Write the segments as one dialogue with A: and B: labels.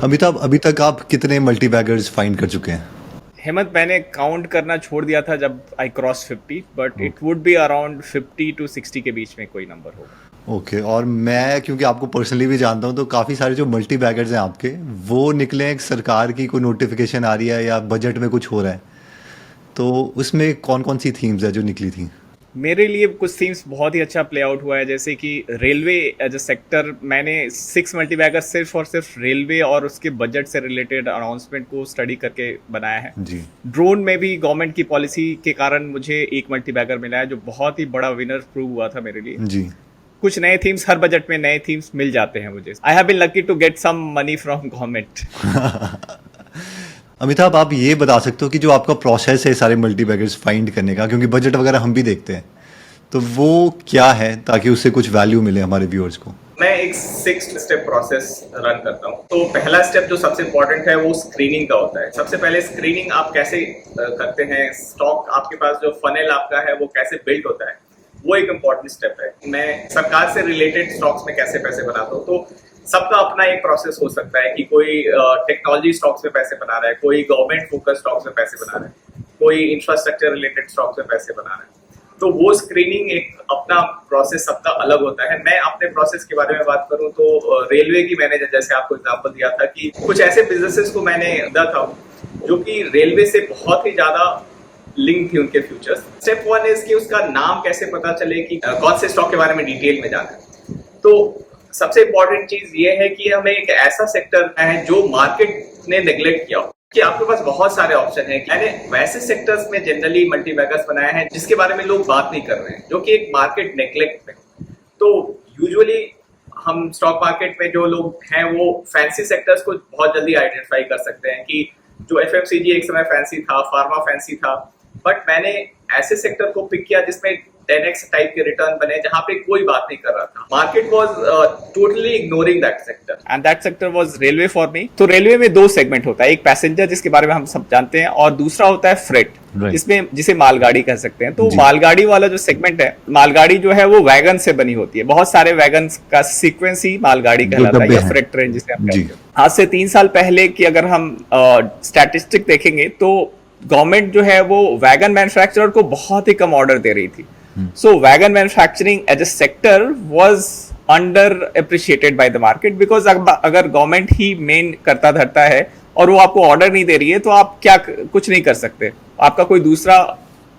A: अमिताभ, अभी तक आप कितने मल्टीबैगर्स फाइंड कर चुके हैं?
B: हेमंत, मैंने काउंट करना छोड़ दिया था जब आई क्रॉस 50, बट
A: ओ-
B: it would be around 50 to 60 के बीच में कोई नंबर होगा।
A: ओके, और मैं क्योंकि आपको पर्सनली भी जानता हूँ तो काफ़ी सारे जो मल्टीबैगर्स हैं आपके, वो निकले हैं सरकार की कोई नोटिफिकेशन आ रही है या बजट में कुछ हो रहा है, तो उसमें कौन कौन सी थीम्स है जो निकली थी?
B: मेरे लिए कुछ थीम्स बहुत ही अच्छा प्ले आउट हुआ है, जैसे कि रेलवे एज अ सेक्टर। मैंने 6 मल्टीबैगर सिर्फ और सिर्फ रेलवे और उसके बजट से रिलेटेड अनाउंसमेंट को स्टडी करके बनाया है।
A: जी।
B: ड्रोन में भी गवर्नमेंट की पॉलिसी के कारण मुझे एक मल्टीबैगर मिला है, जो बहुत ही बड़ा विनर प्रूव हुआ था मेरे लिए।
A: जी।
B: कुछ नए थीम्स, हर बजट में नए थीम्स मिल जाते हैं मुझे। I have been lucky to get some money from government.
A: Amitabh, आप ये बता सकते हो कि जो आपका प्रोसेस है सारे मल्टीबैगर्स फाइंड करने का, क्योंकि बजट वगैरह हम भी देखते हैं, तो वो क्या है ताकि उससे कुछ वैल्यू मिले हमारे व्यूअर्स को?
C: मैं एक 6 स्टेप प्रोसेस रन करता हूँ। तो पहला स्टेप जो सबसे इम्पोर्टेंट है वो स्क्रीनिंग का होता है। सबसे पहले स्क्रीनिंग आप कैसे करते हैं, स्टॉक आपके पास जो फनेल आपका है वो कैसे बिल्ड होता है, वो एक इम्पोर्टेंट स्टेप है। मैं सरकार से रिलेटेड स्टॉक्स में कैसे पैसे बनाता हूँ, तो सबका अपना एक प्रोसेस हो सकता है कि कोई टेक्नोलॉजी स्टॉक्स में पैसे बना रहा है, कोई गवर्नमेंट फोकस स्टॉक्स में पैसे बना रहा है, कोई इंफ्रास्ट्रक्चर रिलेटेड स्टॉक्स में पैसे बना रहा है। तो वो स्क्रीनिंग एक अपना प्रोसेस सबका अलग होता है। मैं अपने प्रोसेस के बारे में बात करूं तो रेलवे की मैंने जैसे आपको एग्जांपल दिया था कि कुछ ऐसे बिजनेसेस को मैंने देखा था जो कि रेलवे से बहुत ही ज्यादा लिंक थी उनके फ्यूचर्स। स्टेप 1 इज कि उसका नाम कैसे पता चले कि कौन से स्टॉक के बारे में डिटेल में जाना है। तो सबसे इंपॉर्टेंट चीज ये है कि हमें एक ऐसा सेक्टर है जो मार्केट ने नेग्लेक्ट किया हो, कि आपके पास बहुत सारे ऑप्शन हैं। मैंने वैसे सेक्टर्स में जनरली मल्टीबैगर्स बनाए हैं जिसके बारे में लोग बात नहीं कर रहे हैं, जो कि एक मार्केट नेग्लेक्ट है। तो यूजुअली हम स्टॉक मार्केट में जो लोग हैं वो फैंसी सेक्टर्स को बहुत जल्दी आइडेंटिफाई कर सकते हैं कि जो एफएमसीजी एक समय फैंसी था, फार्मा फैंसी था, बट मैंने ऐसे सेक्टर को पिक किया जिसमें 10x टाइप के रिटर्न बने, जहां पे कोई बात नहीं कर रहा था। Market was totally ignoring that sector,
B: and that sector was railway for me. तो रेलवे में दो सेगमेंट होता है, एक पैसेंजर जिसके बारे में हम सब जानते हैं, और दूसरा होता है फ्रेट, जिसमें जिसे मालगाड़ी कह सकते हैं। तो मालगाड़ी वाला जो सेगमेंट है, मालगाड़ी जो है वो वैगन से बनी होती है। बहुत सारे वैगन का सीक्वेंस ही मालगाड़ी कहलाता है, या फ्रेट ट्रेन जिसे हम कहते हैं। आज से 3 साल पहले की अगर हम स्टैटिस्टिक देखेंगे तो गवर्नमेंट जो है वो वैगन मैन्युफैक्चरर को बहुत ही कम ऑर्डर दे रही थी। So wagon manufacturing as a sector was under appreciated by the market, because अगर गवर्नमेंट ही मेन करता धरता है और वो आपको ऑर्डर नहीं दे रही है तो आप क्या कुछ नहीं कर सकते, आपका कोई दूसरा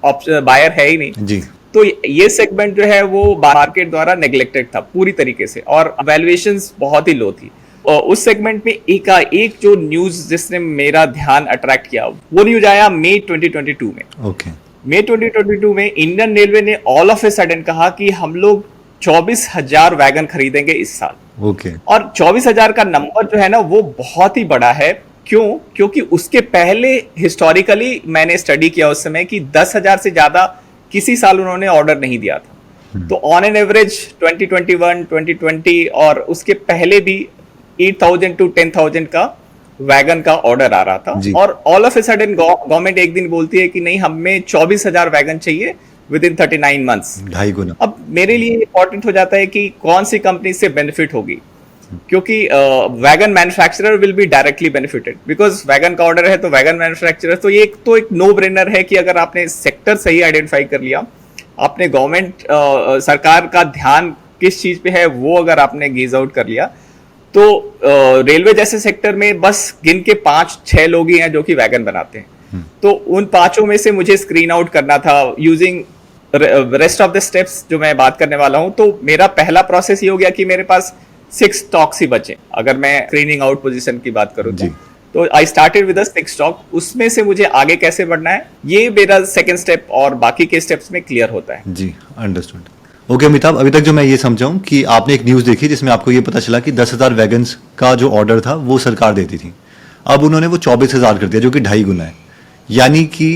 B: बायर है ही नहीं
A: जी।
B: तो ये सेगमेंट जो है वो मार्केट द्वारा नेग्लेक्टेड था पूरी तरीके से, और वैल्यूएशंस बहुत ही लो थी। और उस सेगमेंट में एक जो न्यूज जिसने मेरा ध्यान अट्रैक्ट किया, वो न्यूज आया मई 2022 में।
A: ओके।
B: मई 2022 में इंडियन रेलवे ने ऑल ऑफ ए सडन कहा कि हम लोग 24,000 वैगन खरीदेंगे इस साल।
A: ओके।
B: और 24,000 का नंबर जो है ना वो बहुत ही बड़ा है। क्यों? क्योंकि उसके पहले हिस्टोरिकली मैंने स्टडी किया उस समय कि 10,000 से ज्यादा किसी साल उन्होंने ऑर्डर नहीं दिया था। तो ऑन एन एवरेज 2021, 2020 और उसके पहले भी 8,000 to 10,000 का वैगन का ऑर्डर आ रहा था। और all of a sudden government एक दिन बोलती है कि नहीं, हमें 24,000 वैगन चाहिए विद इन 39 मंथ्स,
A: 2.5 गुना।
B: अब मेरे लिए इंपॉर्टेंट हो जाता है कि कौन सी कंपनी से बेनिफिट होगी, क्योंकि wagon manufacturer will be directly benefited, because wagon का ऑर्डर है तो वैगन मैन्युफैक्चरर। तो ये एक नो ब्रेनर है कि अगर आपने सेक्टर सही आइडेंटिफाई कर लिया, आपने गवर्नमेंट सरकार का ध्यान किस चीज पे है वो अगर आपने गेज आउट कर लिया, तो रेलवे जैसे सेक्टर में बस गिन के 5-6 लोग ही हैं जो कि वैगन बनाते हैं। तो उन 5 में से मुझे स्क्रीन आउट करना था using rest of the steps जो मैं बात करने वाला हूं। तो मेरा पहला प्रोसेस ये हो गया कि मेरे पास 6 स्टॉक्स ही बचे, अगर मैं स्क्रीनिंग आउट पोजीशन की बात करूं तो आई स्टार्टेड विद 6 स्टॉक। उसमें से मुझे आगे कैसे बढ़ना है ये मेरा सेकेंड स्टेप और बाकी के स्टेप्स में क्लियर होता है।
A: जी, अंडरस्टूड। ओके अमिताभ, अभी तक जो मैं ये समझा हूँ कि आपने एक न्यूज़ देखी जिसमें आपको ये पता चला कि 10,000 वैगन्स का जो ऑर्डर था वो सरकार देती थी, अब उन्होंने वो 24,000 कर दिया, जो कि 2.5 गुना है। यानी कि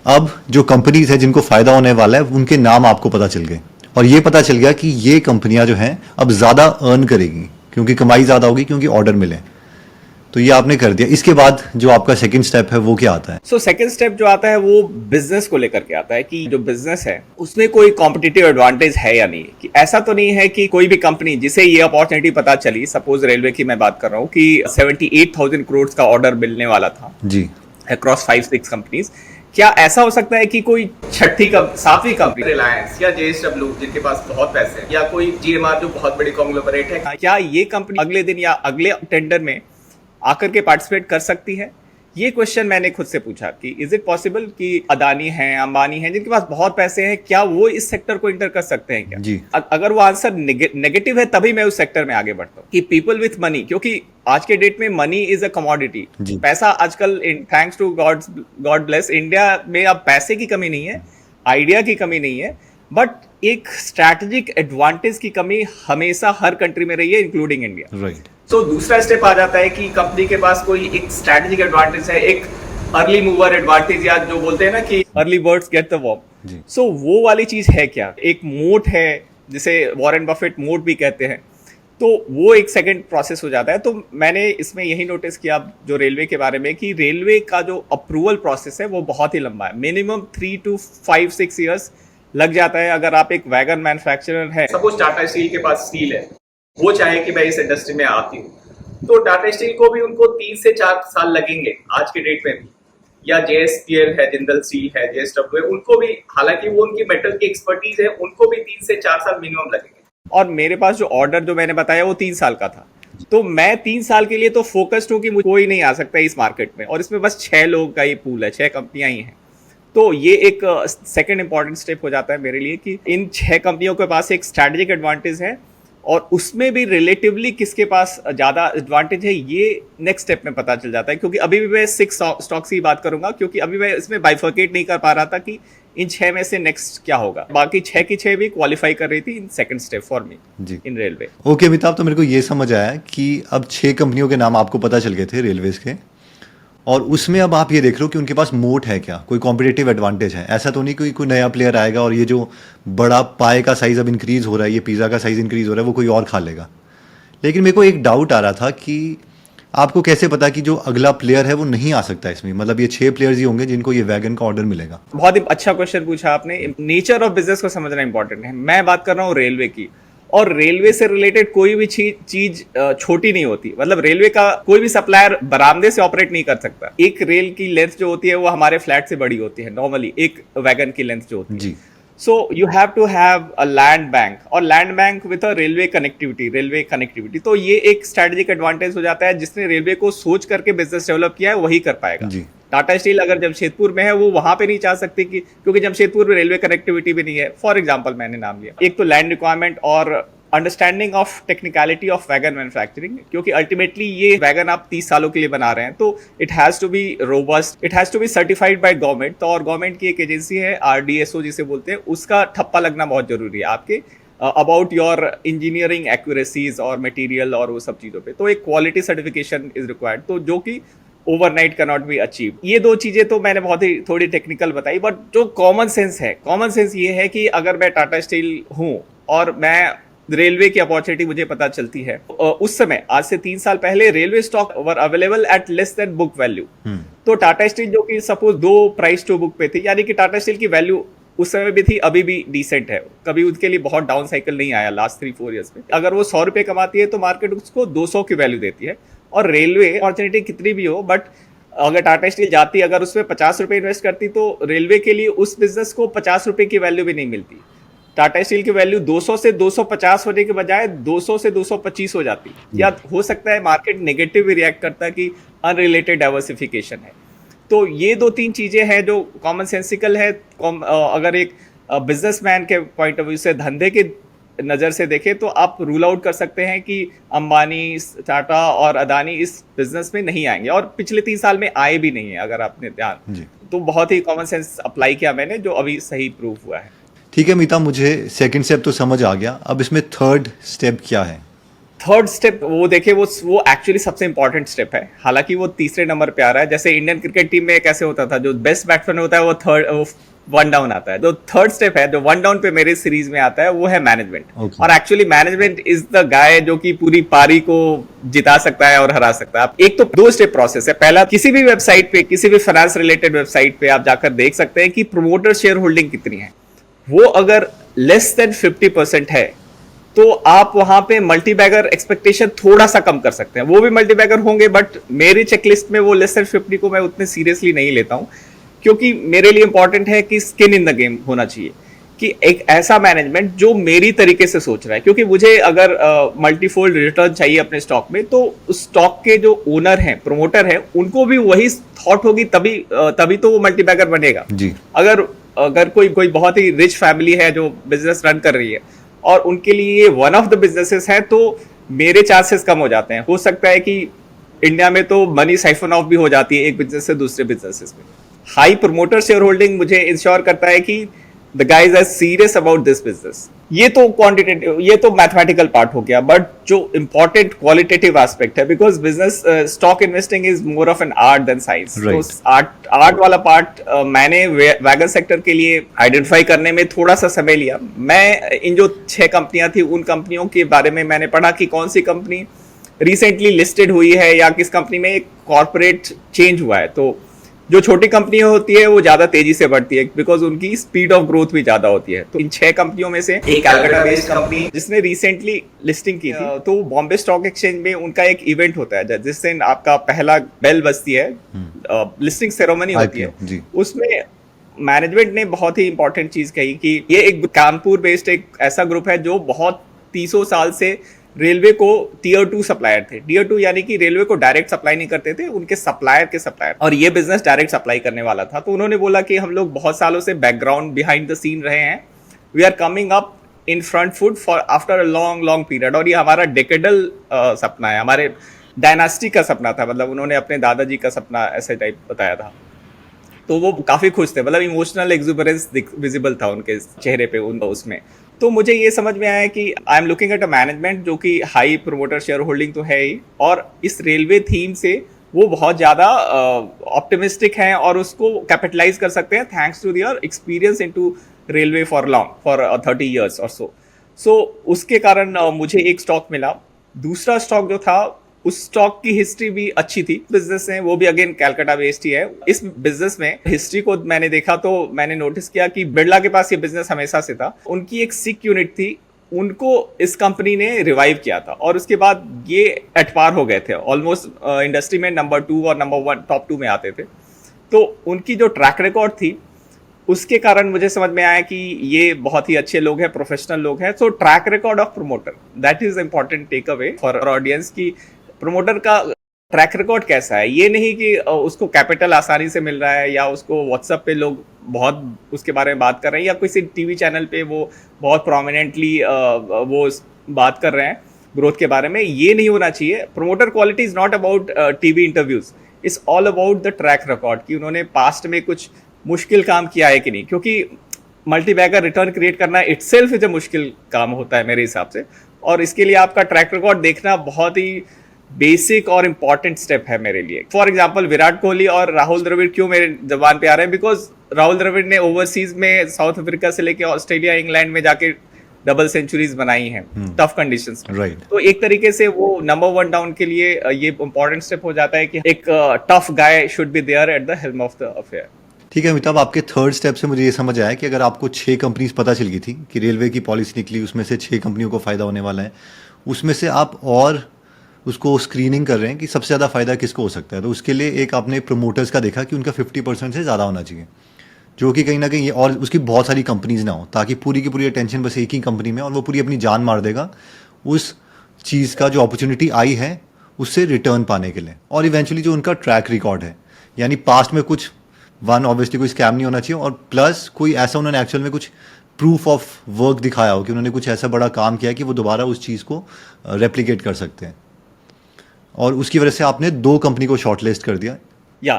A: अब जो कंपनीज है जिनको फ़ायदा होने वाला है उनके नाम आपको पता चल गए, और ये पता चल गया कि ये कंपनियां जो हैं अब ज़्यादा अर्न करेगी क्योंकि कमाई ज़्यादा होगी, क्योंकि ऑर्डर मिले। तो ये आपने कर दिया, इसके बाद जो आपका सेकंड स्टेप है वो क्या आता है?
B: सो सेकंड स्टेप जो आता है वो बिजनेस को लेकर के आता है कि जो बिजनेस है उसमें कोई कॉम्पिटिटिव एडवांटेज है या नहीं, कि ऐसा तो नहीं है कि कोई भी कंपनी जिसे ये अपॉर्चुनिटी पता चली, सपोज रेलवे की मैं बात कर रहा हूँ कि 78,000 करोड़ का ऑर्डर मिलने वाला था
A: जी,
B: अक्रॉस 5-6 कंपनीज, क्या ऐसा हो सकता है कि कोई सातवीं कंपनी
C: रिलायंस या जेएसडब्ल्यू जिनके पास बहुत पैसे हैं, या कोई जीएमआर जो बहुत बड़ी कॉन्ग्लोमरेट है,
B: क्या ये कंपनी अगले दिन या अगले टेंडर में आकर के पार्टिसिपेट कर सकती है? ये क्वेश्चन मैंने खुद से पूछा कि इज इट पॉसिबल कि अदानी है, अंबानी है, जिनके पास बहुत पैसे हैं, क्या वो इस सेक्टर को इंटर कर सकते हैं क्या?
A: जी।
B: अगर वो आंसर नेगेटिव है तभी मैं उस सेक्टर में आगे बढ़ता हूँ कि पीपल विथ मनी, क्योंकि आज के डेट में मनी इज अ कमोडिटी। पैसा आजकल, thanks to God bless, India में अब पैसे की कमी नहीं है, आइडिया की कमी नहीं है, बट एक स्ट्रैटेजिक एडवांटेज की कमी हमेशा हर कंट्री में रही है, इंक्लूडिंग इंडिया।
A: राइट।
C: तो दूसरा स्टेप आ जाता है कि कंपनी के पास कोई एक स्ट्रैटेजिक एडवांटेज है, एक अर्ली मूवर एडवांटेज, या जो बोलते हैं ना कि
B: early birds get the worm. So वो वाली चीज है क्या? एक मोट है जिसे वॉरेन बफेट मोट भी कहते हैं, तो वो एक सेकंड प्रोसेस हो जाता है। तो मैंने इसमें यही नोटिस किया जो रेलवे के बारे में, कि रेलवे का जो अप्रूवल प्रोसेस है वो बहुत ही लंबा है, मिनिमम 3 to 5-6 ईयर्स लग जाता है। अगर आप एक वैगन मैन्युफैक्चरर है,
C: सपोज टाटा स्टील के पास स्टील है, वो चाहे कि मैं इस इंडस्ट्री में आती हूँ, तो टाटा स्टील को भी उनको 3 से 4 साल लगेंगे आज के डेट में भी, या जेएसपीएल है, जिंदल स्टील है, जेएसडब्ल्यू है, उनको भी, हालांकि वो उनकी मेटल की एक्सपर्टीज है, उनको भी 3 से 4 साल मिनिमम लगेंगे।
B: और मेरे पास जो ऑर्डर जो मैंने बताया वो 3 साल का था, तो मैं 3 साल के लिए तो फोकस्ड हूँ कि मुझे कोई नहीं आ सकता इस मार्केट में, और इसमें बस 6 लोगों का ही पूल है, 6 कंपनियां ही हैं। तो ये एक सेकंड इंपॉर्टेंट स्टेप हो जाता है मेरे लिए कि इन 6 कंपनियों के पास एक स्ट्रैटेजिक एडवांटेज है, और उसमें भी रिलेटिवली किसके पास ज्यादा एडवांटेज है ये नेक्स्ट स्टेप में पता चल जाता है। क्योंकि अभी भी मैं 6 स्टॉक्स की बात करूंगा, क्योंकि अभी मैं इसमें बाइफर्केट नहीं कर पा रहा था कि इन 6 में से नेक्स्ट क्या होगा। बाकी 6 की 6 भी क्वालिफाई कर रही थी in second step for me
A: G
B: in railway.
A: Okay Amitabh, तो मेरे को ये समझ आया कि अब 6 कंपनियों के नाम आपको पता चल गए थे रेलवेज के, और उसमें अब आप ये देख रहे हो कि उनके पास मोट है क्या, कोई कॉम्पिटिटिव एडवांटेज है। ऐसा तो नहीं कोई नया प्लेयर आएगा और ये जो बड़ा पाए का साइज अब इंक्रीज हो रहा है, ये पिज़्ज़ा का साइज इंक्रीज हो रहा है, वो कोई और खा लेगा। लेकिन मेरे को एक डाउट आ रहा था कि आपको कैसे पता कि जो अगला प्लेयर है वो नहीं आ सकता इसमें, मतलब ये 6 प्लेयर्स ही होंगे जिनको ये वैगन का ऑर्डर मिलेगा।
B: बहुत ही अच्छा क्वेश्चन पूछा आपने। नेचर ऑफ बिजनेस को समझना इंपॉर्टेंट है। मैं बात कर रहा हूँ रेलवे की, और रेलवे से रिलेटेड कोई भी चीज छोटी नहीं होती। मतलब रेलवे का कोई भी सप्लायर बरामदे से ऑपरेट नहीं कर सकता। एक रेल की लेंथ जो होती है वो हमारे फ्लैट से बड़ी होती है नॉर्मली, एक वैगन की लेंथ जो होती है
A: जी।
B: So you have to have a land bank, और land bank with a railway connectivity. तो ये एक स्ट्रेटेजिक एडवांटेज हो जाता है, जिसने रेलवे को सोच करके बिजनेस डेवलप किया है वही कर पाएगा।
A: जी।
B: टाटा स्टील अगर जमशेदपुर में है वो वहां पे नहीं चाह सकती कि, क्योंकि जमशेदपुर में रेलवे कनेक्टिविटी भी नहीं है। फॉर एग्जांपल मैंने नाम लिया, एक तो लैंड रिक्वायरमेंट और understanding of technicality of wagon manufacturing, क्योंकि अल्टीमेटली ये वैगन आप 30 सालों के लिए बना रहे हैं, तो it has to be robust, it has to be certified by government. तो और गवर्नमेंट की एक एजेंसी है RDSO जिसे बोलते हैं, उसका ठप्पा लगना बहुत जरूरी है आपके अबाउट योर इंजीनियरिंग एक्यूरेसीज और मटेरियल और वो सब चीजों पे। तो एक क्वालिटी सर्टिफिकेशन इज रिक्वायर्ड, तो जो कि overnight can not be achieve. ये 2 चीजें तो मैंने बहुत ही थोड़ी टेक्निकल बताई, बट जो कॉमन सेंस है, कॉमन सेंस ये है कि अगर मैं टाटा स्टील हूं और मैं रेलवे की अपॉर्चुनिटी मुझे पता चलती है, उस समय आज से 3 साल पहले railway stock were available at less than book value. तो टाटा स्टील जो कि सपोज 2 प्राइस टू बुक पे थी, यानी कि टाटा स्टील की वैल्यू उस समय भी थी, अभी भी डिसेंट है, कभी उसके लिए बहुत डाउन साइकिल नहीं आया लास्ट 3-4 ईयर्स में। अगर वो 100 रुपए कमाती है तो मार्केट उसको 200 की वैल्यू देती है। और रेलवे अपॉर्चुनिटी कितनी भी हो, बट अगर टाटा स्टील जाती, अगर उसमें 50 रुपए इन्वेस्ट करती, तो रेलवे के लिए उस बिजनेस को 50 रुपए की वैल्यू भी नहीं मिलती। टाटा स्टील की वैल्यू 200 से 250 होने के बजाय 200 से 225 हो जाती, या हो सकता है मार्केट नेगेटिव भी रिएक्ट करता है कि अनरिलेटेड डाइवर्सिफिकेशन है। तो ये 2-3 चीजें हैं जो कॉमन सेंसिकल है। अगर एक बिजनेसमैन के पॉइंट ऑफ व्यू से, धंधे के नज़र से देखें, तो आप रूल आउट कर सकते हैं कि अंबानी, टाटा और अदानी इस बिजनेस में नहीं आएंगे, और पिछले 3 साल में आए भी नहीं है अगर आपने ध्यान। तो बहुत ही कॉमन सेंस अप्लाई किया मैंने, जो अभी सही प्रूव हुआ है।
A: ठीक है मीता, मुझे सेकंड स्टेप तो समझ आ गया, अब इसमें थर्ड स्टेप क्या है?
B: थर्ड स्टेप वो देखिए, वो एक्चुअली सबसे इंपॉर्टेंट स्टेप है, हालांकि वो तीसरे नंबर पे आ रहा है। जैसे इंडियन क्रिकेट टीम में कैसे होता था, जो बेस्ट बैट्समैन होता है वो वन डाउन आता है। जो थर्ड स्टेप है, जो वन डाउन पे मेरे सीरीज में आता है, वो है मैनेजमेंट।
A: Okay.
B: और actually management is the guy जो कि पूरी पारी को जिता सकता है और हरा सकता है। एक तो दो स्टेप प्रोसेस है। पहला, किसी भी वेबसाइट पे, किसी भी फाइनेंस रिलेटेड वेबसाइट पे आप जाकर देख सकते हैं कि प्रोमोटर शेयर होल्डिंग कितनी है। वो अगर लेस देन 50% है तो आप वहां पे मल्टीबैगर एक्सपेक्टेशन थोड़ा सा कम कर सकते हैं। वो भी मल्टीबैगर होंगे, बट मेरी चेकलिस्ट में वो लेस देन 50 को मैं उतने सीरियसली नहीं लेता हूं, क्योंकि मेरे लिए इंपॉर्टेंट है कि स्किन इन द गेम होना चाहिए, कि एक ऐसा मैनेजमेंट जो मेरी तरीके से सोच रहा है। क्योंकि मुझे अगर मल्टीफोल्ड रिटर्न चाहिए अपने स्टॉक में, तो उस स्टॉक के जो ओनर हैं, प्रोमोटर हैं, उनको भी वही थॉट होगी, तभी तो वो मल्टीबैगर बनेगा
A: जी।
B: अगर कोई बहुत ही रिच फैमिली है जो बिजनेस रन कर रही है और उनके लिए ये वन ऑफ द बिजनेसेस है, तो मेरे चांसेस कम हो जाते हैं। हो सकता है कि इंडिया में तो मनी साइफन ऑफ भी हो जाती है एक बिजनेस से दूसरे बिजनेसेस में। हाई प्रमोटर शेयर होल्डिंग मुझे इंश्योर करता है कि the guys are serious about this business. ये तो क्वांटिटेटिव, ये तो मैथमेटिकल पार्ट हो गया, बट जो इंपॉर्टेंट क्वालिटेटिव एस्पेक्ट है, because business stock investing is more of an art than science. तो आर्ट वाला पार्ट मैंने वैगन सेक्टर के लिए आइडेंटिफाई करने में थोड़ा सा समय लिया। मैं इन जो 6 कंपनियां थी, उन कंपनियों के बारे में मैंने पढ़ा कि कौन सी कंपनी रिसेंटली लिस्टेड हुई है या किस कंपनी में एक कॉर्पोरेट चेंज हुआ है। तो जो छोटी कंपनी होती है वो ज्यादा तेजी से बढ़ती है, बिकॉज उनकी स्पीड ऑफ ग्रोथ भी ज्यादा होती है। तो इन 6 कंपनियों में से एक कलकत्ता बेस्ड कंपनी जिसने रिसेंटली लिस्टिंग की थी, तो बॉम्बे स्टॉक एक्सचेंज में उनका एक इवेंट होता है जिस दिन आपका पहला बेल बजती है, लिस्टिंग सेरेमनी होती है। उसमें मैनेजमेंट ने बहुत ही इंपॉर्टेंट चीज कही कि ये एक कानपुर बेस्ड एक ऐसा ग्रुप है जो बहुत 300 साल से रेलवे को टियर 2 सप्लायर थे। टियर 2 यानी कि रेलवे को डायरेक्ट सप्लाई नहीं करते थे, उनके सप्लायर के सप्लायर, और ये बिजनेस डायरेक्ट सप्लाई करने वाला था। तो उन्होंने बोला कि हम लोग बहुत सालों से बैकग्राउंड बिहाइंड द सीन रहे हैं, we are coming up in front foot for after a long long period, और ये हमारा डेकेडल सपना है, हमारे डायनास्टी का सपना था। मतलब उन्होंने अपने दादाजी का सपना ऐसे टाइप बताया था। तो वो काफी खुश थे, मतलब इमोशनल एक्सुबरेंस विजिबल था उनके चेहरे पे उसमें। तो मुझे ये समझ में आया कि I am looking at a management जो कि हाई प्रोमोटर शेयर होल्डिंग तो है ही, और इस रेलवे थीम से वो बहुत ज़्यादा ऑप्टिमिस्टिक हैं और उसको कैपिटलाइज कर सकते हैं thanks to their experience into railway for 30 years और सो उसके कारण मुझे एक स्टॉक मिला। दूसरा स्टॉक जो था, उस स्टॉक की हिस्ट्री भी अच्छी थी। बिजनेस है वो भी अगेन कलकत्ता बेस्ड ही है। इस बिजनेस में हिस्ट्री को मैंने देखा तो मैंने नोटिस किया कि बिरला के पास ये बिजनेस हमेशा से था। उनकी एक सिक यूनिट थी, उनको इस कंपनी ने रिवाइव किया था और उसके बाद ये एट पार हो गए थे, ऑलमोस्ट इंडस्ट्री में नंबर 2 और नंबर 1 टॉप 2 में आते थे। तो उनकी जो ट्रैक रिकॉर्ड थी उसके कारण मुझे समझ में आया कि ये बहुत ही अच्छे लोग हैं, प्रोफेशनल लोग हैं। So track record of promoter, that is important take away for audience की प्रमोटर का ट्रैक रिकॉर्ड कैसा है। ये नहीं कि उसको कैपिटल आसानी से मिल रहा है या उसको व्हाट्सएप पे लोग बहुत उसके बारे में बात कर रहे हैं या किसी टीवी चैनल पे वो बहुत प्रोमिनेंटली वो बात कर रहे हैं ग्रोथ के बारे में। ये नहीं होना चाहिए। Promoter quality is not about TV interviews, it's all about the track record कि उन्होंने पास्ट में कुछ मुश्किल काम किया है कि नहीं, क्योंकि मल्टीबैगर रिटर्न क्रिएट करना इटसेल्फ इज अ मुश्किल काम होता है मेरे हिसाब से, और इसके लिए आपका ट्रैक रिकॉर्ड देखना बहुत ही बेसिक और इंपॉर्टेंट स्टेप है मेरे लिए। फॉर एग्जाम्पल विराट कोहली और राहुल द्रविड़ क्यों मेरे जबान पे आ रहे हैं, बिकॉज राहुल द्रविड़ ने ओवरसीज में साउथ अफ्रीका से लेके ऑस्ट्रेलिया इंग्लैंड में जाके डबल सेंचुरीज बनाई हैं टफ कंडीशंस में।
A: राइट।
B: तो एक तरीके से वो नंबर 1 डाउन के लिए ये इंपॉर्टेंट स्टेप हो जाता है कि एक tough guy should be there at the helm of the affair.
A: ठीक है अमिताभ, आपके थर्ड स्टेप से मुझे ये समझ आया कि अगर आपको 6 कंपनीज पता चल गई थी कि रेलवे की पॉलिसी निकली, उसमें से 6 कंपनियों को फायदा होने वाला है, उसमें से आप और उसको स्क्रीनिंग कर रहे हैं कि सबसे ज़्यादा फायदा किसको हो सकता है, तो उसके लिए एक आपने प्रमोटर्स का देखा कि उनका 50% से ज़्यादा होना चाहिए, जो कि कहीं ना कहीं और उसकी बहुत सारी कंपनीज ना हो, ताकि पूरी की पूरी अटेंशन बस एक ही कंपनी में, और वो पूरी अपनी जान मार देगा उस चीज़ का जो अपॉर्चुनिटी आई है उससे रिटर्न पाने के लिए। और इवेंचुअली जो उनका ट्रैक रिकॉर्ड है, यानी पास्ट में कुछ ऑब्वियसली कोई स्कैम नहीं होना चाहिए, और प्लस कोई ऐसा उन्होंने एक्चुअल में कुछ प्रूफ ऑफ वर्क दिखाया हो कि उन्होंने कुछ ऐसा बड़ा काम किया कि वो दोबारा उस चीज़ को रेप्लिकेट कर सकते हैं, और उसकी वजह से आपने 2 कंपनी को शॉर्टलिस्ट कर दिया।
B: या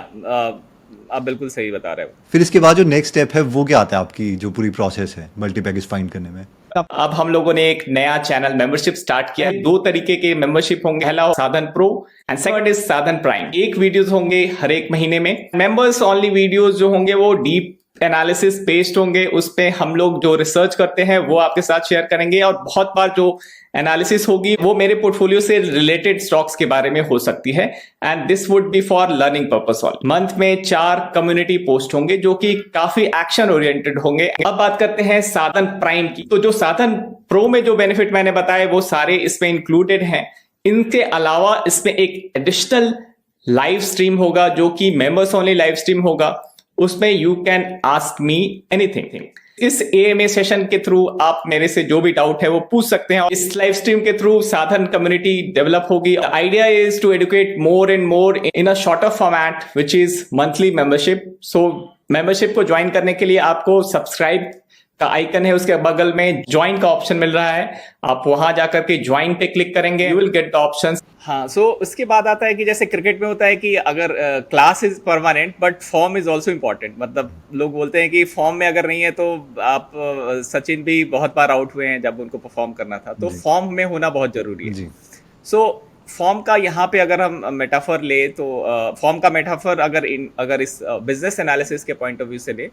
B: आप बिल्कुल सही बता रहे हो।
A: फिर इसके बाद जो नेक्स्ट स्टेप है वो क्या आता है आपकी जो पूरी प्रोसेस है मल्टीपैकेज फाइंड करने में?
C: अब हम लोगों ने एक नया चैनल मेंबरशिप स्टार्ट किया है। 2 तरीके के मेंबरशिप होंगे, पहला साधन प्रो एंड सेकंड इज साधन प्राइम। 1 वीडियोस होंगे हर एक महीने में। मेंबर्स ओनली वीडियोस जो होंगे वो डीप
B: एनालिसिस पेस्ट होंगे, उस पे हम लोग जो रिसर्च करते हैं वो आपके साथ शेयर करेंगे, और बहुत बार जो एनालिसिस होगी वो मेरे पोर्टफोलियो से रिलेटेड स्टॉक्स के बारे में हो सकती है, and this would be for learning purpose all. Month में 4 कम्युनिटी पोस्ट होंगे जो कि काफी एक्शन ओरिएंटेड होंगे। अब बात करते हैं साधन प्राइम की। तो जो साधन प्रो में जो बेनिफिट मैंने बताए वो सारे इसमें इंक्लूडेड हैं। इनके अलावा इसमें एक एडिशनल लाइव स्ट्रीम होगा जो कि मेंबर्स ओनली लाइव स्ट्रीम होगा। उसमें you can ask me anything. इस एएमए सेशन के थ्रू आप मेरे से जो भी डाउट है वो पूछ सकते हैं। इस लाइव स्ट्रीम के थ्रू साधन कम्युनिटी डेवलप होगी। Idea is to educate more and more in a shorter format which is monthly membership. So membership को ज्वाइन करने के लिए आपको सब्सक्राइब का आइकन है, उसके बगल में ज्वाइन का ऑप्शन मिल रहा है, आप वहां जाकर के ज्वाइन पे क्लिक करेंगे, you will get the options.
C: हाँ, सो उसके बाद आता है कि जैसे क्रिकेट में होता है कि अगर class is permanent but form is also important. मतलब लोग बोलते हैं कि फॉर्म में अगर नहीं है तो आप सचिन भी बहुत बार आउट हुए हैं जब उनको परफॉर्म करना था, तो फॉर्म में होना बहुत जरूरी है। सो फॉर्म का यहाँ पे अगर हम मेटाफर ले तो फॉर्म का मेटाफर अगर इस बिजनेस एनालिसिस के पॉइंट ऑफ व्यू से ले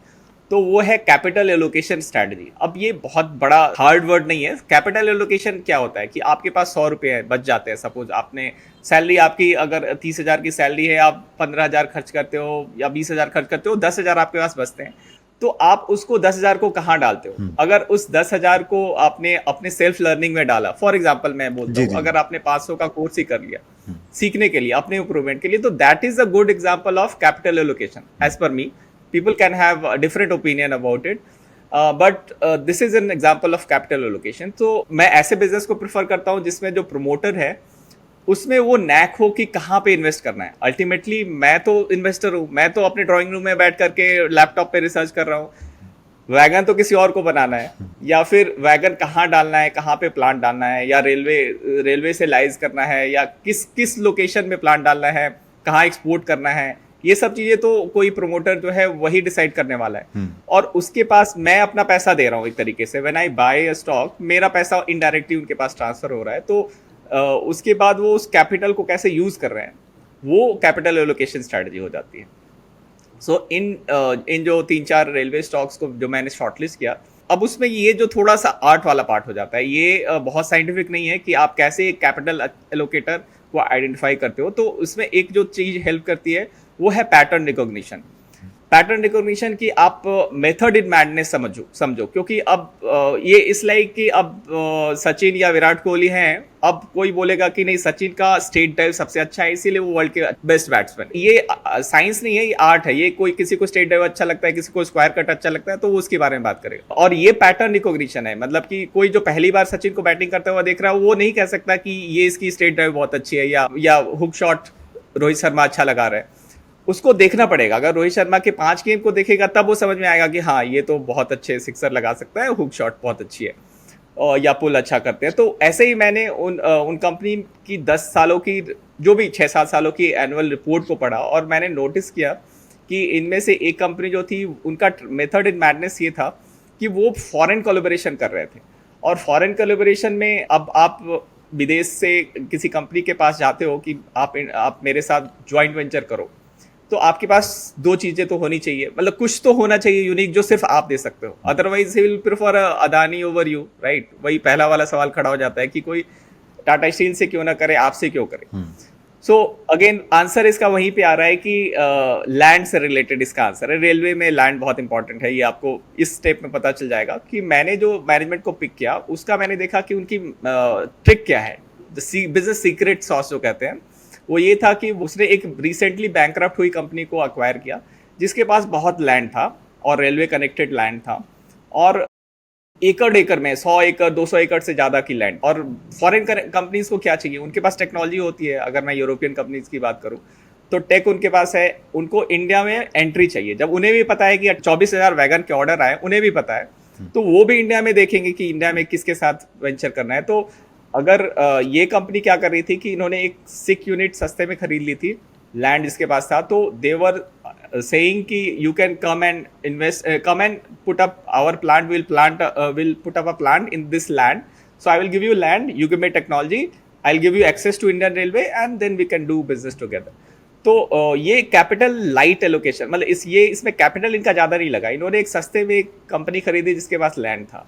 C: तो वो है कैपिटल एलोकेशन स्ट्रेटजी। अब ये बहुत बड़ा हार्ड वर्ड नहीं है। कैपिटल एलोकेशन क्या होता है कि आपके पास 100 रुपये बच जाते हैं। सपोज आपने सैलरी, आपकी अगर 30,000 की सैलरी है, आप 15,000 खर्च करते हो या 20,000 खर्च करते हो, 10,000 आपके पास बचते हैं, तो आप उसको 10,000 को कहाँ डालते हो? अगर उस 10,000 को आपने अपने सेल्फ लर्निंग में डाला, फॉर एग्जाम्पल मैं बोलता हूँ, अगर आपने 500 का कोर्स ही कर लिया सीखने के लिए, अपने इंप्रूवमेंट के लिए, तो that is a good example of capital allocation as per me. People can have a different opinion about it, but this is an example of capital allocation. तो मैं ऐसे बिजनेस को प्रेफर करता हूँ जिसमें जो प्रोमोटर है उसमें वो नैक हो कि कहाँ पे इन्वेस्ट करना है। अल्टीमेटली मैं तो इन्वेस्टर हूँ, मैं तो अपने ड्राइंग रूम में बैठ करके लैपटॉप पे रिसर्च कर रहा हूँ। वैगन तो किसी और को बनाना है, या फिर वैगन कहाँ डालना है, कहाँ पे प्लांट डालना है, या रेलवे से लाइज करना है, या किस लोकेशन में प्लांट डालना है, कहाँ एक्सपोर्ट करना है, ये सब चीजें तो कोई प्रमोटर जो है वही डिसाइड करने वाला है। और उसके पास मैं अपना पैसा दे रहा हूँ एक तरीके से। When I buy a stock, मेरा पैसा इनडायरेक्टली उनके पास ट्रांसफर हो रहा है। तो उसके बाद वो उस कैपिटल को कैसे यूज कर रहे हैं, वो कैपिटल एलोकेशन स्ट्रेटजी हो जाती है। सो इन जो 3-4 रेलवे स्टॉक्स को जो मैंने शॉर्टलिस्ट किया, अब उसमें ये जो थोड़ा सा आर्ट वाला पार्ट हो जाता है, ये बहुत साइंटिफिक नहीं है कि आप कैसे एक कैपिटल एलोकेटर को आइडेंटिफाई करते हो। तो उसमें एक जो चीज हेल्प करती है वो है पैटर्न रिकॉग्निशन। पैटर्न रिकॉग्निशन की आप मेथड इन मैडनेस समझो, क्योंकि अब ये इस लाइक कि अब सचिन या विराट कोहली हैं, अब कोई बोलेगा कि नहीं सचिन का स्टेट ड्राइव सबसे अच्छा है इसीलिए वो वर्ल्ड के बेस्ट बैट्समैन। ये साइंस नहीं है, ये आर्ट है। ये कोई किसी को स्टेट ड्राइव अच्छा लगता है, किसी को स्क्वायर कट अच्छा लगता है, तो वो उसके बारे में बात करेगा। और ये पैटर्न रिकॉग्निशन है, मतलब कि कोई जो पहली बार सचिन को बैटिंग करते हुआ देख रहा है वो नहीं कह सकता कि ये इसकी स्टेट ड्राइव बहुत अच्छी है या हुक शॉट रोहित शर्मा अच्छा लगा रहा है। उसको देखना पड़ेगा। अगर रोहित शर्मा के 5 गेम को देखेगा तब वो समझ में आएगा कि हाँ ये तो बहुत अच्छे सिक्सर लगा सकता है, हुक शॉट बहुत अच्छी है, और या पुल अच्छा करते हैं। तो ऐसे ही मैंने उन कंपनी की 10 सालों की, जो भी 6-7 सालों की एनुअल रिपोर्ट को पढ़ा, और मैंने नोटिस किया कि इनमें से एक कंपनी जो थी उनका मेथड इन मैडनेस ये था कि वो फॉरेन कोलैबोरेशन कर रहे थे। और फॉरेन कोलैबोरेशन में अब आप विदेश से किसी कंपनी के पास जाते हो कि आप मेरे साथ ज्वाइंट वेंचर करो, तो आपके पास 2 चीजें तो होनी चाहिए, मतलब कुछ तो होना चाहिए यूनिक जो सिर्फ आप दे सकते हो। Otherwise he will prefer Adani over you, right? वही पहला वाला सवाल खड़ा हो जाता है कि कोई टाटा स्टील से क्यों ना करे, आपसे क्यों करे। सो अगेन आंसर इसका वहीं पे आ रहा है कि लैंड से रिलेटेड इसका आंसर है। रेलवे में लैंड बहुत इंपॉर्टेंट है, ये आपको इस स्टेप में पता चल जाएगा कि मैंने जो मैनेजमेंट को पिक किया उसका मैंने देखा कि उनकी ट्रिक क्या है, बिजनेस सीक्रेट सॉस जो कहते हैं, वो ये था कि उसने एक रिसेंटली बैंकरप्ट हुई कंपनी को अक्वायर किया जिसके पास बहुत लैंड था और रेलवे कनेक्टेड लैंड था, और एकड़ में 100 एकड़ 200 एकड़ से ज़्यादा की लैंड। और फॉरेन कंपनीज को क्या चाहिए, उनके पास टेक्नोलॉजी होती है। अगर मैं यूरोपियन कंपनीज की बात करूँ तो टेक उनके पास है, उनको इंडिया में एंट्री चाहिए। जब उन्हें भी पता है कि 24,000 वैगन के ऑर्डर आए, उन्हें भी पता है, तो वो भी इंडिया में देखेंगे कि इंडिया में किसके साथ वेंचर करना है। तो अगर ये कंपनी क्या कर रही थी कि इन्होंने एक 6 यूनिट सस्ते में खरीद ली थी, लैंड जिसके पास था, तो देवर saying कि you can come and invest, come and put up our plant, will put up a plant in this land, so I will give you land, you give me technology, I'll give you access to Indian Railway, and then we can do business together.
B: तो ये capital light allocation, मतलब इसमें capital इनका ज़्यादा नहीं लगा। इन्होंने एक सस्ते में एक कंपनी खरीदी जिसके पास लैंड था,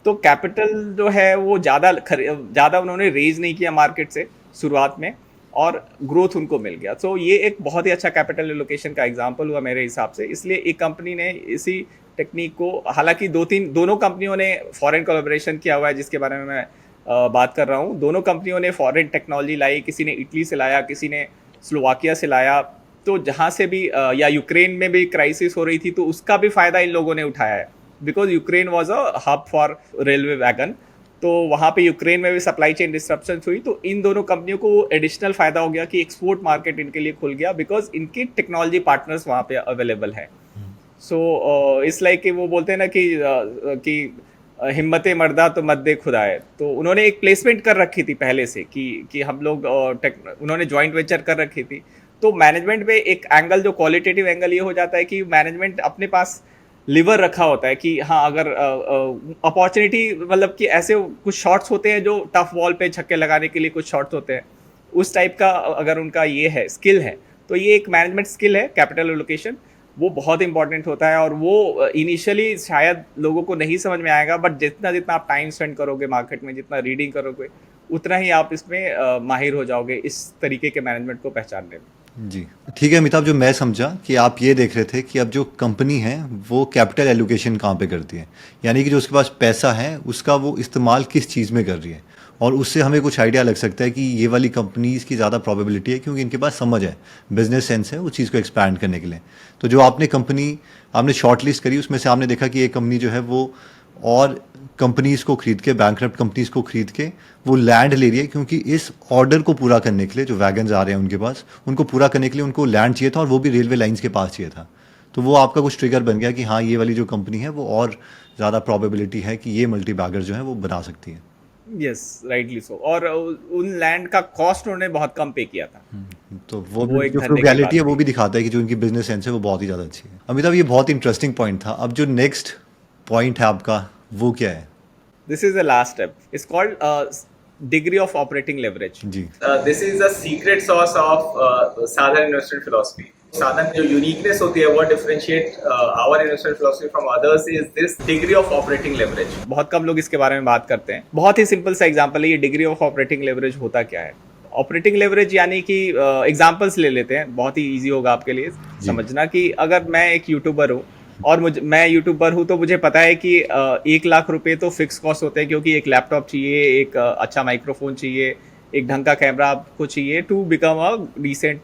B: तो कैपिटल जो है वो ज़्यादा उन्होंने रेज नहीं किया मार्केट से शुरुआत में, और ग्रोथ उनको मिल गया। तो ये एक बहुत ही अच्छा कैपिटल एलोकेशन का एग्जांपल हुआ मेरे हिसाब से। इसलिए एक कंपनी ने इसी टेक्निक को, हालांकि दोनों कंपनियों ने फॉरेन कोलैबोरेशन किया हुआ है जिसके बारे में मैं बात कर रहा हूँ। दोनों कंपनियों ने फॉरेन टेक्नोलॉजी लाई, किसी ने इटली से लाया, किसी ने स्लोवाकिया से लाया। तो जहाँ से भी या यूक्रेन में भी क्राइसिस हो रही थी तो उसका भी फ़ायदा इन लोगों ने उठाया है, because Ukraine was a hub for railway wagon. तो वहाँ पे यूक्रेन में भी सप्लाई चेन डिस्ट्रप्शन हुई, तो इन दोनों कंपनियों को एडिशनल फ़ायदा हो गया कि एक्सपोर्ट मार्केट इनके लिए खुल गया, बिकॉज इनके टेक्नोलॉजी पार्टनर्स वहाँ पे अवेलेबल है। सो इस लाइक कि वो बोलते हैं ना कि हिम्मते मर्दा तो मद्दे खुदाए। तो उन्होंने एक प्लेसमेंट कर रखी थी पहले से कि हम लोग उन्होंने जॉइंट वेंचर कर रखी थी। तो मैनेजमेंट में एक एंगल, जो क्वालिटेटिव एंगल, ये हो जाता है कि मैनेजमेंट अपने पास लिवर रखा होता है कि हाँ, अगर अपॉर्चुनिटी, मतलब कि ऐसे कुछ शॉट्स होते हैं जो टफ बॉल पे छक्के लगाने के लिए कुछ शॉट्स होते हैं, उस टाइप का अगर उनका ये है, स्किल है, तो ये एक मैनेजमेंट स्किल है कैपिटल एलोकेशन, वो बहुत इंपॉर्टेंट होता है। और वो इनिशियली शायद लोगों को नहीं समझ में आएगा, बट जितना आप टाइम स्पेंड करोगे मार्केट में, जितना रीडिंग करोगे, उतना ही आप इसमें माहिर हो जाओगे इस तरीके के मैनेजमेंट को पहचानने में।
A: जी ठीक है अमिताभ, जो मैं समझा कि आप ये देख रहे थे कि अब जो कंपनी है वो कैपिटल एलोकेशन कहाँ पे करती है, यानी कि जो उसके पास पैसा है उसका वो इस्तेमाल किस चीज़ में कर रही है, और उससे हमें कुछ आइडिया लग सकता है कि ये वाली कंपनीज की ज़्यादा प्रोबेबिलिटी है क्योंकि इनके पास समझ है, बिजनेस सेंस है उस चीज़ को एक्सपैंड करने के लिए। तो जो आपने शॉर्ट लिस्ट करी उसमें से आपने देखा कि एक कंपनी जो है वो और कंपनीज़ को खरीद के, बैंकरप्ट कंपनीज़ को खरीद के वो लैंड ले रही है, क्योंकि इस ऑर्डर को पूरा करने के लिए जो वैगन्स आ रहे हैं उनके पास, उनको पूरा करने के लिए उनको लैंड चाहिए था, और वो भी रेलवे लाइंस के पास चाहिए था। तो वो आपका कुछ ट्रिगर बन गया कि हाँ, ये वाली जो कंपनी है वो और ज़्यादा प्रोबेबिलिटी है कि ये मल्टी बैगर जो है वो बना सकती है।
B: Yes, rightly so. और उन लैंड का कॉस्ट उन्होंने बहुत कम पे किया था।
A: तो वो
B: वो
A: भी
B: एक
A: जो
B: धन्य की
A: फ्रूगैलिटी है
B: बात
A: वो भी दिखाता है कि जो इनकी बिजनेस सेंस है वो बहुत ही ज़्यादा अच्छी है। अमिताभ, ये बहुत इंटरेस्टिंग पॉइंट था। अब जो नेक्स्ट पॉइंट है आपका वो क्या है?
B: This is the last step. It's called degree of operating leverage.
A: Ji
C: This is the secret sauce of Sadhan investment philosophy. Sadhan जो uniqueness होती है, what differentiate our investment philosophy from others is this degree of operating leverage.
B: बहुत कम लोग इसके बारे में बात करते हैं। बहुत ही सिंपल सा एग्जांपल है ये डिग्री ऑफ ऑपरेटिंग लेवरेज होता क्या है। ऑपरेटिंग लेवरेज यानी कि एग्जांपल्स ले लेते हैं, बहुत ही इजी होगा आपके लिए समझना कि अगर मैं एक यूट्यूबर हूँ और मैं यूट्यूबर हूँ, तो मुझे पता है कि 1 लाख रुपए तो फिक्स कॉस्ट होते हैं, क्योंकि एक लैपटॉप चाहिए, एक अच्छा माइक्रोफोन चाहिए, एक ढंग का कैमरा आपको चाहिए to become a decent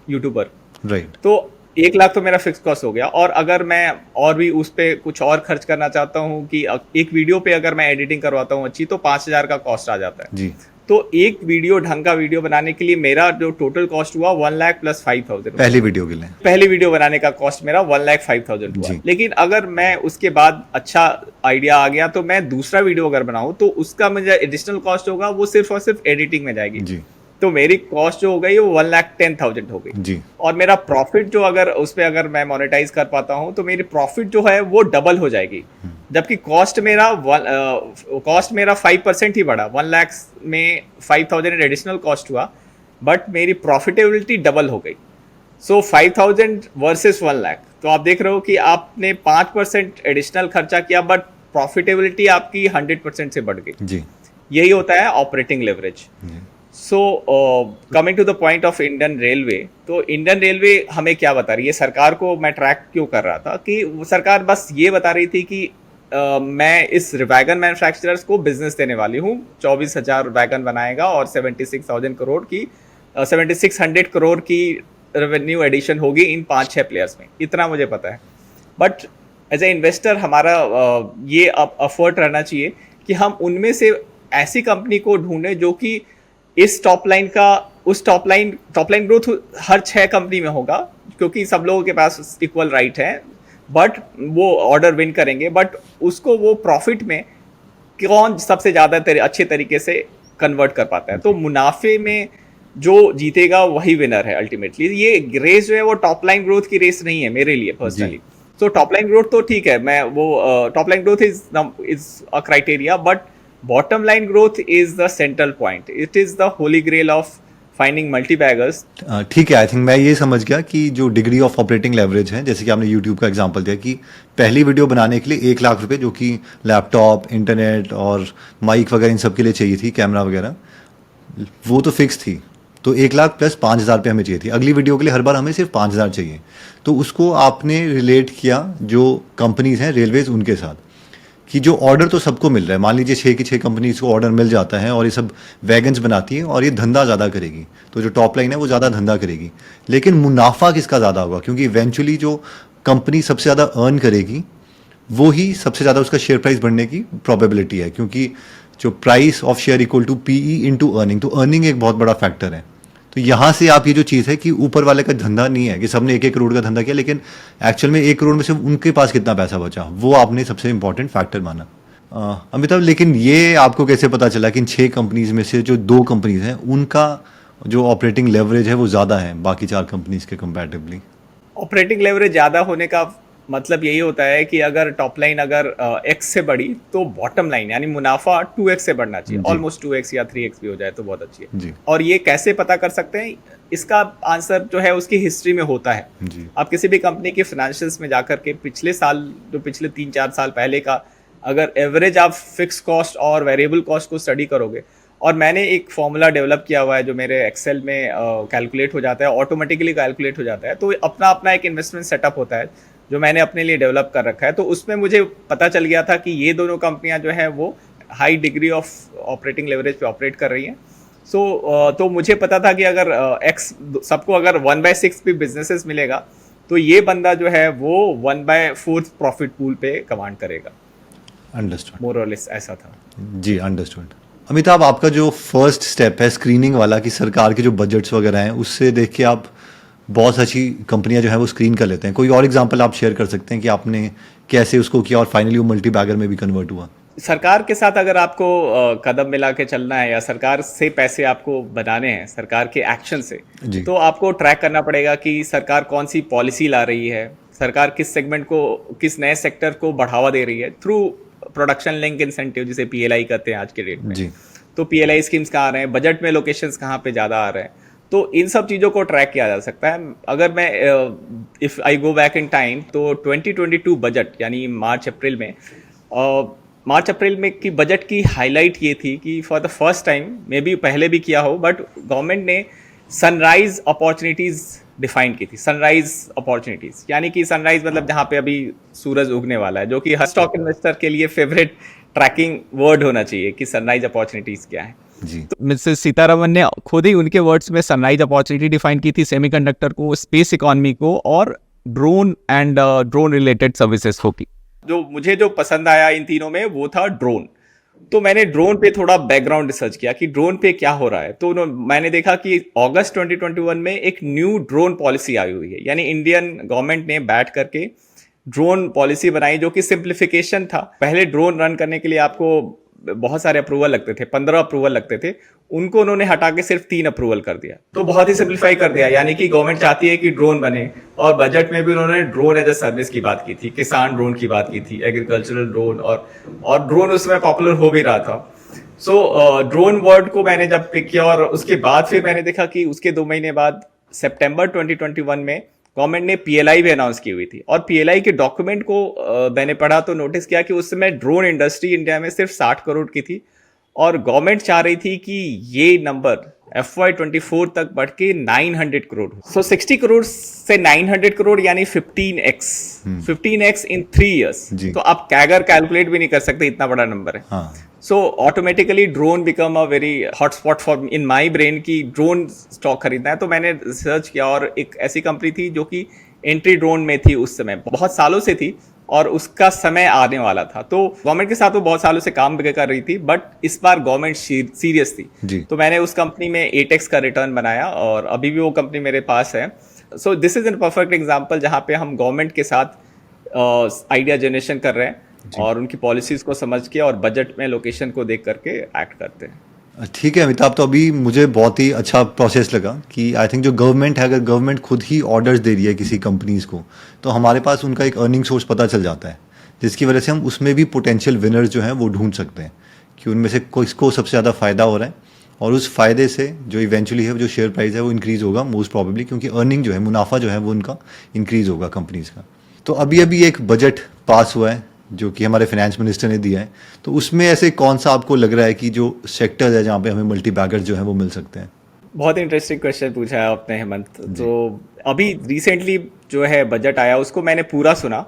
B: YouTuber.
A: Right.
B: तो 1 लाख तो मेरा फिक्स कॉस्ट हो गया। और अगर मैं और भी उस पर कुछ और खर्च करना चाहता हूँ कि एक वीडियो पे अगर मैं एडिटिंग करवाता हूँ अच्छी, तो 5,000 का कॉस्ट आ जाता है।
A: जी।
B: तो एक वीडियो, ढंग का वीडियो बनाने के लिए मेरा जो टोटल कॉस्ट हुआ 1 लाख प्लस 5,000।
A: पहली वीडियो के लिए
B: पहली वीडियो बनाने का कॉस्ट मेरा 1,05,000 हुआ। लेकिन अगर मैं उसके बाद अच्छा आइडिया आ गया तो मैं दूसरा वीडियो अगर बनाऊं तो उसका मुझे एडिशनल कॉस्ट होगा, वो सिर्फ और सिर्फ एडिटिंग में जाएगी।
A: जी।
B: तो मेरी कॉस्ट जो हो गई वो 1,10,000 हो गई।
A: जी।
B: और मेरा प्रॉफिट जो अगर उस पर अगर मैं मोनेटाइज कर पाता हूँ तो मेरी प्रॉफिट जो है वो डबल हो जाएगी। जबकि कॉस्ट मेरा 5% ही बढ़ा, 1 लाख में 5,000 एडिशनल कॉस्ट हुआ, बट मेरी प्रॉफिटेबिलिटी डबल हो गई। सो 5,000 वर्सेस 1 लाख। तो आप देख रहे हो कि आपने 5% एडिशनल खर्चा किया, बट प्रॉफिटेबिलिटी आपकी 100% से बढ़ गई।
A: जी।
B: यही होता है operating leverage. So coming to the point of Indian railway, तो इंडियन रेलवे हमें क्या बता रही है? सरकार को मैं ट्रैक क्यों कर रहा था कि सरकार बस ये बता रही थी कि मैं इस वैगन मैन्युफैक्चरर्स को बिजनेस देने वाली हूँ, 24,000 वैगन बनाएगा और 7,600 करोड़ की रेवेन्यू एडिशन होगी इन 5-6 प्लेयर्स में, इतना मुझे पता है। बट एज ए इन्वेस्टर हमारा ये एफर्ट रहना चाहिए कि हम उनमें से ऐसी कंपनी को ढूंढें जो कि इस टॉप लाइन का, उस टॉप लाइन ग्रोथ हर 6 कंपनी में होगा, क्योंकि सब लोगों के पास इक्वल राइट है, बट वो ऑर्डर विन करेंगे, बट उसको वो प्रॉफिट में कौन सबसे ज़्यादा अच्छे तरीके से कन्वर्ट कर पाता है। तो मुनाफे में जो जीतेगा वही विनर है अल्टीमेटली। ये रेस जो है वो टॉप लाइन ग्रोथ की रेस नहीं है मेरे लिए पर्सनली। तो टॉप लाइन ग्रोथ तो ठीक है, मैं वो top line growth is a criteria, but bottom line growth is the central point. It is the holy grail of finding multi-baggers.
A: ठीक है, आई थिंक मैं ये समझ गया कि जो डिग्री ऑफ ऑपरेटिंग लेवरेज है, जैसे कि आपने यूट्यूब का एग्जांपल दिया कि पहली वीडियो बनाने के लिए 1 लाख रुपए, जो कि लैपटॉप, इंटरनेट और माइक वगैरह इन सब के लिए चाहिए थी, कैमरा वगैरह, वो तो फिक्स थी। तो 1 लाख प्लस 5,000 रुपये हमें चाहिए थी। अगली वीडियो के लिए हर बार हमें सिर्फ 5,000 चाहिए। तो उसको आपने रिलेट किया जो कंपनीज हैं रेलवेज उनके साथ, कि जो ऑर्डर तो सबको मिल रहा है, मान लीजिए 6 की 6 कंपनीज को ऑर्डर मिल जाता है और ये सब वैगन्स बनाती है और ये धंधा ज़्यादा करेगी, तो जो टॉप लाइन है वो ज़्यादा धंधा करेगी। लेकिन मुनाफा किसका ज़्यादा होगा? क्योंकि इवेंचुअली जो कंपनी सबसे ज़्यादा अर्न करेगी वो ही सबसे ज़्यादा उसका शेयर प्राइस बढ़ने की प्रोबेबिलिटी है, क्योंकि जो price of share equal to PE into earning, तो अर्निंग एक बहुत बड़ा फैक्टर है। तो यहाँ से आप ये जो चीज़ है कि ऊपर वाले का धंधा नहीं है कि सबने 1-1 करोड़ का धंधा किया, लेकिन एक्चुअल में 1 करोड़ में से उनके पास कितना पैसा बचा, वो आपने सबसे इंपॉर्टेंट फैक्टर माना। अमिताभ, लेकिन ये आपको कैसे पता चला कि इन 6 कंपनीज में से जो 2 कंपनीज हैं उनका जो ऑपरेटिंग लेवरेज है वो ज़्यादा है बाकी 4 कंपनीज के कंपैरेटिवली?
B: ऑपरेटिंग लेवरेज ज़्यादा होने का मतलब यही होता है कि अगर टॉप लाइन अगर x से बढ़ी तो बॉटम लाइन यानी मुनाफा 2x से बढ़ना चाहिए, ऑलमोस्ट 2x या 3x भी हो जाए तो बहुत अच्छी है
A: जी।
B: और ये कैसे पता कर सकते हैं? इसका आंसर जो है उसकी हिस्ट्री में होता है
A: जी।
B: आप किसी भी कंपनी के फाइनेंशियल्स में जाकर के पिछले साल, जो पिछले 3-4 साल पहले का अगर एवरेज आप फिक्स कॉस्ट और वेरिएबल कॉस्ट को स्टडी करोगे, और मैंने एक फॉर्मूला डेवलप किया हुआ है जो मेरे एक्सेल में कैलकुलेट हो जाता है, ऑटोमेटिकली कैलकुलेट हो जाता है, तो अपना अपना एक इन्वेस्टमेंट सेटअप होता है जो मैंने अपने लिए डेवलप कर रखा है। तो उसमें मुझे पता चल गया था कि ये दोनों कंपनियां जो है वो high degree of operating leverage पे ऑपरेट कर रही हैं। तो मुझे पता था कि अगर एक्स सबको अगर 1/6 भी बिजनेसेस मिलेगा तो ये बंदा जो है वो 1/4 प्रॉफिट पूल पे कमांड करेगा।
A: अंडरस्टूड,
B: मोर और लेस ऐसा था
A: जी, अंडरस्टूड। अमिताभ, आपका जो फर्स्ट स्टेप है स्क्रीनिंग वाला कि सरकार के जो बजट्स वगैरह हैं उससे देख के आप बहुत अच्छी कंपनियां जो है वो स्क्रीन कर लेते हैं। कोई और एग्जांपल आप शेयर कर सकते हैं कि आपने कैसे उसको किया और फाइनली वो मल्टी बैगर में भी कन्वर्ट हुआ?
B: सरकार के साथ अगर आपको कदम मिला के चलना है या सरकार से पैसे आपको बनाने हैं सरकार के एक्शन से,
A: जी।
B: तो आपको ट्रैक करना पड़ेगा कि सरकार कौन सी पॉलिसी ला रही है, सरकार किस सेगमेंट को, किस नए सेक्टर को बढ़ावा दे रही है थ्रू प्रोडक्शन लिंक इंसेंटिव, जिसे PLI कहते हैं आज के डेट में।
A: जी।
B: तो PLI स्कीम्स कहाँ आ रहे हैं, बजट में लोकेशंस कहाँ पे ज़्यादा आ रहे हैं, तो इन सब चीज़ों को ट्रैक किया जा सकता है। अगर मैं if I go back in time तो 2022 बजट यानी मार्च अप्रैल में की बजट की हाईलाइट ये थी कि for the first time, may be पहले भी किया हो, बट गवर्नमेंट ने सनराइज अपॉर्चुनिटीज़ डिफाइन की थी। सनराइज अपॉर्चुनिटीज़ यानी कि सनराइज मतलब जहाँ पे अभी सूरज उगने वाला है, जो कि हर स्टॉक इन्वेस्टर के लिए फेवरेट ट्रैकिंग वर्ड होना चाहिए कि सनराइज अपॉर्चुनिटीज़ क्या है।
A: जी।
D: तो मिसेस सीतारमन ने खुद ही उनके वर्ड्स में सनराइज अपॉर्चुनिटी डिफाइन की थी, सेमीकंडक्टर को, स्पेस इकोनॉमी को और drone and drone related services को की।
B: जो पसंद आया इन तीनों में वो था ड्रोन। तो मैंने ड्रोन पे थोड़ा बैकग्राउंड रिसर्च किया कि ड्रोन पे क्या हो रहा है। तो मैंने देखा कि अगस्त 2021 में एक न्यू ड्रोन पॉलिसी आई हुई है, यानी इंडियन गवर्नमेंट ने बैठ करके ड्रोन पॉलिसी बनाई जो कि सिंप्लीफिकेशन था। पहले ड्रोन रन करने के लिए आपको बहुत सारे अप्रूवल लगते थे, 15 अप्रूवल लगते थे, उनको उन्होंने हटा के सिर्फ 3 अप्रूवल कर दिया। तो बहुत ही सिंप्लीफाई कर दिया, यानी कि गवर्नमेंट चाहती है कि ड्रोन बने। और बजट में भी उन्होंने ड्रोन एज अ सर्विस की बात की थी, किसान ड्रोन की बात की थी, एग्रीकल्चरल ड्रोन, और ड्रोन उसमें पॉपुलर हो भी रहा था। सो ड्रोन वर्ड को मैंने जब पिक किया और उसके बाद फिर मैंने देखा कि उसके 2 महीने बाद सितंबर 2021 में गवर्नमेंट ने PLI भी अनाउंस की हुई थी। और PLI के डॉक्यूमेंट को मैंने पढ़ा तो नोटिस किया कि उस समय ड्रोन इंडस्ट्री इंडिया में सिर्फ 60 करोड़ की थी और गवर्नमेंट चाह रही थी कि ये नंबर FY24 तक बढ़ के 900 करोड़ हो। सो 60 करोड़ से 900 करोड़ यानी 15x इन 3 years। तो आप कैगर कैलकुलेट भी नहीं कर सकते, इतना बड़ा नंबर है।
A: हाँ।
B: So automatically drone become a very hotspot for in my brain की ड्रोन स्टॉक खरीदना है। तो मैंने रिसर्च किया और एक ऐसी कंपनी थी जो कि एंट्री ड्रोन में थी, उस समय बहुत सालों से थी और उसका समय आने वाला था। तो गवर्नमेंट के साथ वो बहुत सालों से काम कर रही थी, बट इस बार गवर्नमेंट सीरियस थी
A: जी।
B: तो मैंने उस कंपनी में 8x का रिटर्न बनाया और अभी भी वो कंपनी मेरे पास है। So this is an perfect example जहाँ पे हम गवर्नमेंट के साथ आइडिया जनरेशन कर रहे हैं और उनकी पॉलिसीज को समझ के और बजट में लोकेशन को देख करके एक्ट करते हैं।
A: ठीक है अमिताभ, तो अभी मुझे बहुत ही अच्छा प्रोसेस लगा कि आई थिंक जो गवर्नमेंट है, अगर गवर्नमेंट खुद ही ऑर्डर्स दे रही है किसी कंपनीज को, तो हमारे पास उनका एक अर्निंग सोर्स पता चल जाता है, जिसकी वजह से हम उसमें भी पोटेंशियल विनर्स जो हैं वो ढूंढ सकते हैं कि उनमें से किसको सबसे ज़्यादा फ़ायदा हो रहा है और उस फायदे से जो इवेंचुअली है जो शेयर प्राइस है वो इंक्रीज़ होगा मोस्ट प्रॉबेबली, क्योंकि अर्निंग जो है, मुनाफा जो है वो उनका इंक्रीज़ होगा कंपनीज़ का। तो अभी अभी एक बजट पास हुआ है जो कि हमारे फाइनेंस मिनिस्टर ने दिया है, तो उसमें ऐसे कौन सा आपको लग रहा है कि जो सेक्टर है जहाँ पे हमें मल्टी बैगर्स जो है वो मिल सकते हैं?
B: बहुत इंटरेस्टिंग क्वेश्चन पूछा है आपने हेमंत। तो अभी रिसेंटली जो है बजट आया उसको मैंने पूरा सुना,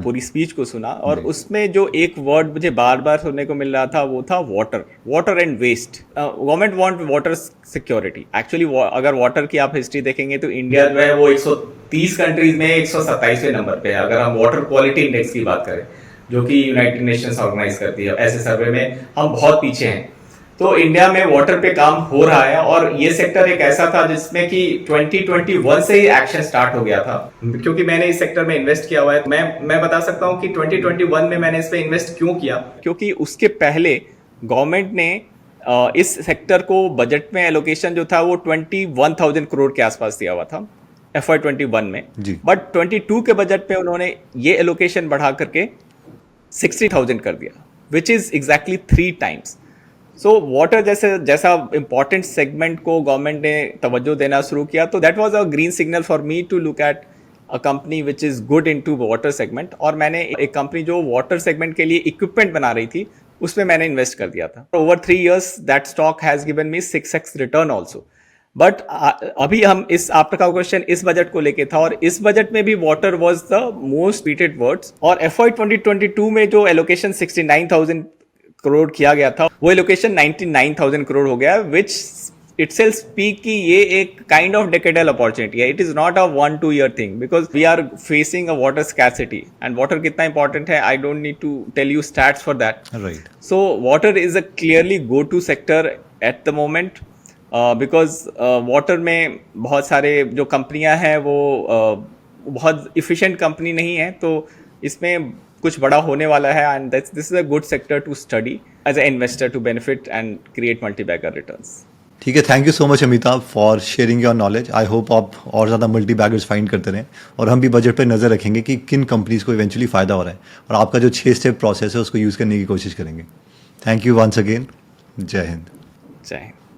B: पूरी स्पीच को सुना, और उसमें जो एक वर्ड मुझे बार बार सुनने को मिल रहा था वो था water and waste. Government want water security. Actually अगर वाटर की आप हिस्ट्री देखेंगे तो इंडिया जो है वो 130 कंट्रीज में 127वें नंबर पे है अगर हम वाटर क्वालिटी इंडेक्स की बात करें, जो कि यूनाइटेड नेशंस ऑर्गेनाइज करती है। ऐसे सर्वे में हम बहुत पीछे हैं। तो इंडिया में वाटर पे काम हो रहा है, और ये सेक्टर एक ऐसा था जिसमें कि 2021 से ही एक्शन स्टार्ट हो गया था। क्योंकि मैंने इस सेक्टर में इन्वेस्ट किया हुआ है, मैं बता सकता हूं कि 2021 में मैंने इस पे इन्वेस्ट क्यों किया। क्योंकि उसके पहले गवर्नमेंट ने इस सेक्टर को बजट में एलोकेशन जो था वो 21,000 करोड़ के आसपास दिया हुआ था FY21 में। बट 22 के बजट में उन्होंने ये एलोकेशन बढ़ा करके 60,000 कर दिया, which is exactly 3 times. So water जैसा इंपॉर्टेंट सेगमेंट को गवर्नमेंट ने तवज्जो देना शुरू किया, तो that was a green signal for me to look at a company which is good into water segment. और मैंने एक कंपनी जो वाटर सेगमेंट के लिए इक्विपमेंट बना रही थी उसमें मैंने इन्वेस्ट कर दिया था। Over 3 years that stock has given me 6x return also. But अभी हम आपका क्वेश्चन इस बजट को लेके था, और इस बजट में भी water was the most repeated words. और FY 2022 में जो एलोकेशन 69,000 करोड़ किया गया था वो एलोकेशन 99,000 करोड़ हो गया, विच itself speak कि ये एक काइंड ऑफ डेकेडल अपॉर्चुनिटी है। It is not a 1-2 year thing, because we are facing a water scarcity, and water कितना इंपॉर्टेंट है I don't need to tell you stats for that.
A: Right.
B: So water is a clearly go to sector at the moment, because water में बहुत सारे जो कंपनियां हैं वो बहुत इफिशिएंट कंपनी नहीं है, तो इसमें कुछ बड़ा होने वाला है, and this is a good sector to study as a investor to benefit and create multi bagger returns.
A: ठीक है, thank you so much Amitabh for sharing your knowledge. I hope आप और ज़्यादा मल्टी बैगर्स फाइंड करते रहें, और हम भी बजट पर नज़र रखेंगे कि किन कंपनीज़ को इवेंचुअली फ़ायदा हो रहा है, और आपका जो 6 स्टेप प्रोसेस है उसको यूज़ करने की कोशिश करेंगे। Thank you once again. जय हिंद।
B: जय हिंद।